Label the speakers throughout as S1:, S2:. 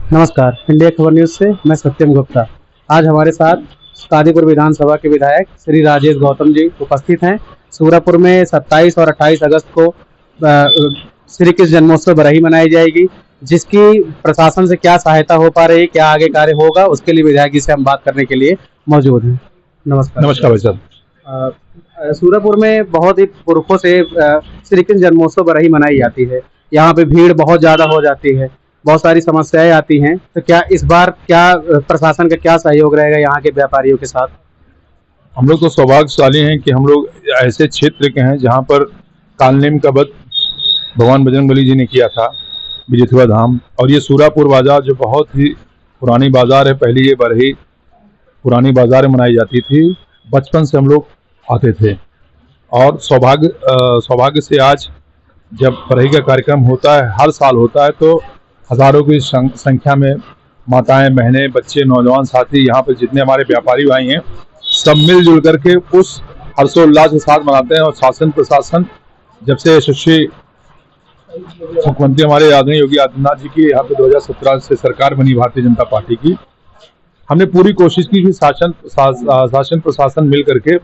S1: नमस्कार, इंडिया खबर न्यूज से मैं सत्यम गुप्ता। आज हमारे साथ कादीपुर विधानसभा के विधायक श्री राजेश गौतम जी उपस्थित हैं। सूरापुर में 27 और 28 अगस्त को श्री कृष्ण जन्मोत्सव बरही मनाई जाएगी, जिसकी प्रशासन से क्या सहायता हो पा रही है, क्या आगे कार्य होगा, उसके लिए विधायक जी से हम बात करने के लिए मौजूद हैं।
S2: नमस्कार भाई साहब।
S1: सूरापुर में बहुत ही पुरखों से श्री कृष्ण जन्मोत्सव बरही मनाई जाती है। यहाँ पे भीड़ बहुत ज्यादा हो जाती है, बहुत सारी समस्याएं आती हैं। तो क्या इस बार प्रशासन का क्या सहयोग रहेगा यहाँ के व्यापारियों के साथ?
S2: हम लोग तो सौभाग्यशाली हैं कि हम लोग ऐसे क्षेत्र के हैं जहाँ पर कालनेम का वध भगवान बजरंगबली जी ने किया था, बिजेथुआ धाम। और ये सूरापुर बाजार जो बहुत ही पुरानी बाजार है, पहले ये बरही पुरानी बाजार में मनाई जाती थी। बचपन से हम लोग आते थे और सौभाग्य से आज जब बरही का कार्यक्रम होता है, हर साल होता है, तो हजारों की संख्या में माताएं, बहनें, बच्चे, नौजवान साथी, यहाँ पर जितने हमारे व्यापारी भाई हैं, सब मिलजुल करके उस हर्षोल्लास के साथ मनाते हैं। और शासन प्रशासन जब से यशस्वी मुख्यमंत्री हमारे आदरणीय योगी आदित्यनाथ जी की यहाँ पे 2017 से सरकार बनी भारतीय जनता पार्टी की, हमने पूरी कोशिश की कि शासन प्रशासन मिल करके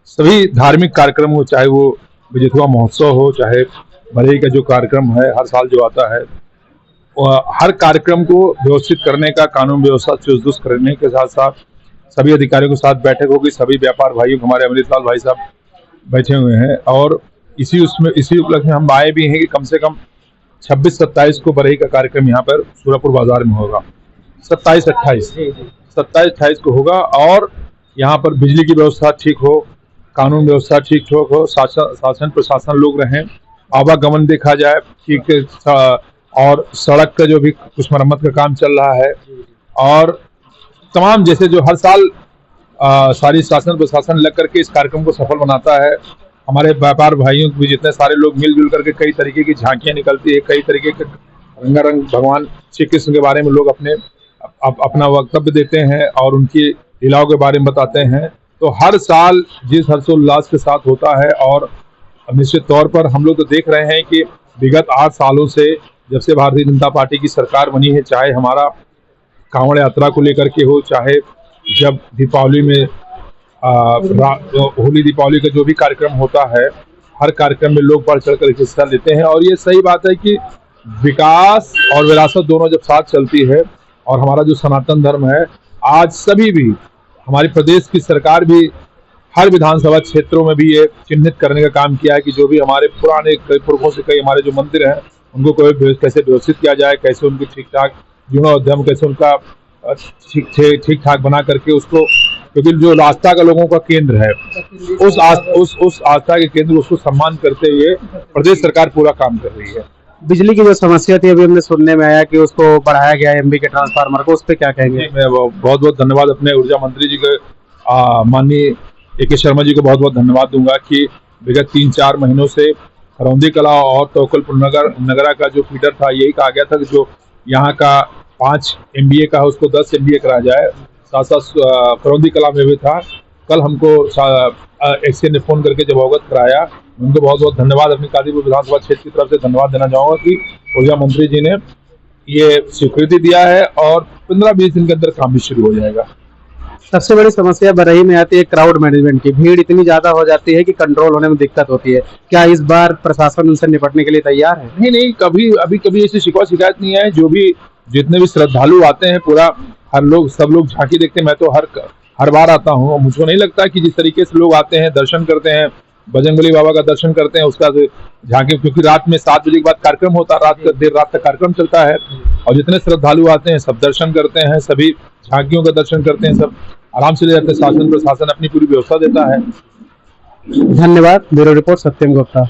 S2: सभी धार्मिक कार्यक्रम हो, चाहे वो बिजेथुआ महोत्सव हो, चाहे बरही का जो कार्यक्रम है हर साल जो आता है, हर कार्यक्रम को व्यवस्थित करने का, कानून व्यवस्था चुस्त करने के साथ साथ सभी अधिकारियों के साथ बैठक होगी। सभी व्यापार भाइयों, हमारे अमृतलाल भाई साहब बैठे हुए हैं और इसी उपलक्ष्य में हम आए भी हैं कि कम से कम 26-27 को बरही का कार्यक्रम यहाँ पर सूरापुर बाजार में होगा। 27-28 को होगा और यहाँ पर बिजली की व्यवस्था ठीक हो, कानून व्यवस्था ठीक हो, शासन प्रशासन लोग रहें, आवागमन देखा जाए ठीक, और सड़क का जो भी कुछ मरम्मत का काम चल रहा है, और तमाम जैसे जो हर साल सारी शासन प्रशासन लग करके इस कार्यक्रम को सफल बनाता है। हमारे व्यापार भाइयों भी जितने सारे लोग मिलजुल करके कई तरीके की झांकियां निकलती है, कई तरीके के रंगारंग भगवान श्री कृष्ण के बारे में लोग अपना वक्तव्य देते हैं और उनकी लीलाओं के बारे में बताते हैं। तो हर साल जिस हर्षोल्लास के साथ होता है, और निश्चित तौर पर हम लोग तो देख रहे हैं कि विगत 8 सालों से जब से भारतीय जनता पार्टी की सरकार बनी है, चाहे हमारा कांवड़ यात्रा को लेकर के हो, चाहे जब दीपावली में होली दीपावली का जो भी कार्यक्रम होता है, हर कार्यक्रम में लोग बढ़ चढ़ कर हिस्सा लेते हैं। और ये सही बात है कि विकास और विरासत दोनों जब साथ चलती है, और हमारा जो सनातन धर्म है, आज सभी भी हमारी प्रदेश की सरकार भी हर विधानसभा क्षेत्रों में भी ये चिन्हित करने का काम किया है कि जो भी हमारे पुराने पुरखों से कई हमारे जो मंदिर हैं उनको कैसे व्यवस्थित किया जाए, कैसे उनकी ठीक ठाक जीर्णोद्धार, कैसे उनका ठीक ठाक बना करके उसको, क्योंकि जो आस्था का लोगों का केंद्र है, उस आस्था के केंद्र उसको सम्मान करते हुए प्रदेश सरकार पूरा काम कर रही है।
S1: बिजली की जो समस्या थी, अभी हमने सुनने में आया कि उसको बढ़ाया गया है, एमबी के ट्रांसफार्मर को, उस पर क्या कहेंगे?
S2: मैं बहुत बहुत धन्यवाद अपने ऊर्जा मंत्री जी के माननीय AK शर्मा जी को बहुत बहुत धन्यवाद दूंगा कि विगत 3-4 महीनों से करौंदी कला और तोकलपुर नगरा का जो फीडर था, यही कहा गया था कि जो यहाँ का 5 MBA का है उसको 10 MBA करा जाए। साथ साथ करौंदी कला में भी था। कल हमको एक्सीएन ने फोन करके जब अवगत कराया, उनको बहुत बहुत धन्यवाद अपनी कादीपुर विधानसभा क्षेत्र की तरफ से धन्यवाद देना चाहूँगा कि ऊर्जा मंत्री जी ने ये स्वीकृति दिया है और 15-20 दिन के अंदर काम भी शुरू हो जाएगा।
S1: सबसे बड़ी समस्या बरही में आती है क्राउड मैनेजमेंट की। भीड़ इतनी ज्यादा हो जाती है कि कंट्रोल होने में दिक्कत होती है। क्या इस बार प्रशासन उनसे निपटने के लिए तैयार है?
S2: नहीं, कभी ऐसी शिकायत नहीं है। जो भी जितने भी श्रद्धालु आते हैं, पूरा सब लोग झांकी देखते हैं। मैं तो हर बार आता हूँ और मुझको नहीं लगता कि जिस तरीके से लोग आते हैं, दर्शन करते हैं, बजरंगबली बाबा का दर्शन करते हैं, उसका झांकी, क्योंकि रात में 7 बजे के बाद कार्यक्रम होता है, देर रात तक कार्यक्रम चलता है, और जितने श्रद्धालु आते हैं सब दर्शन करते हैं, सभी झांकियों का दर्शन करते हैं, सब आराम से ले जाते हैं। शासन प्रशासन अपनी पूरी व्यवस्था देता है।
S1: धन्यवाद। ब्यूरो रिपोर्ट सत्यम गुप्ता।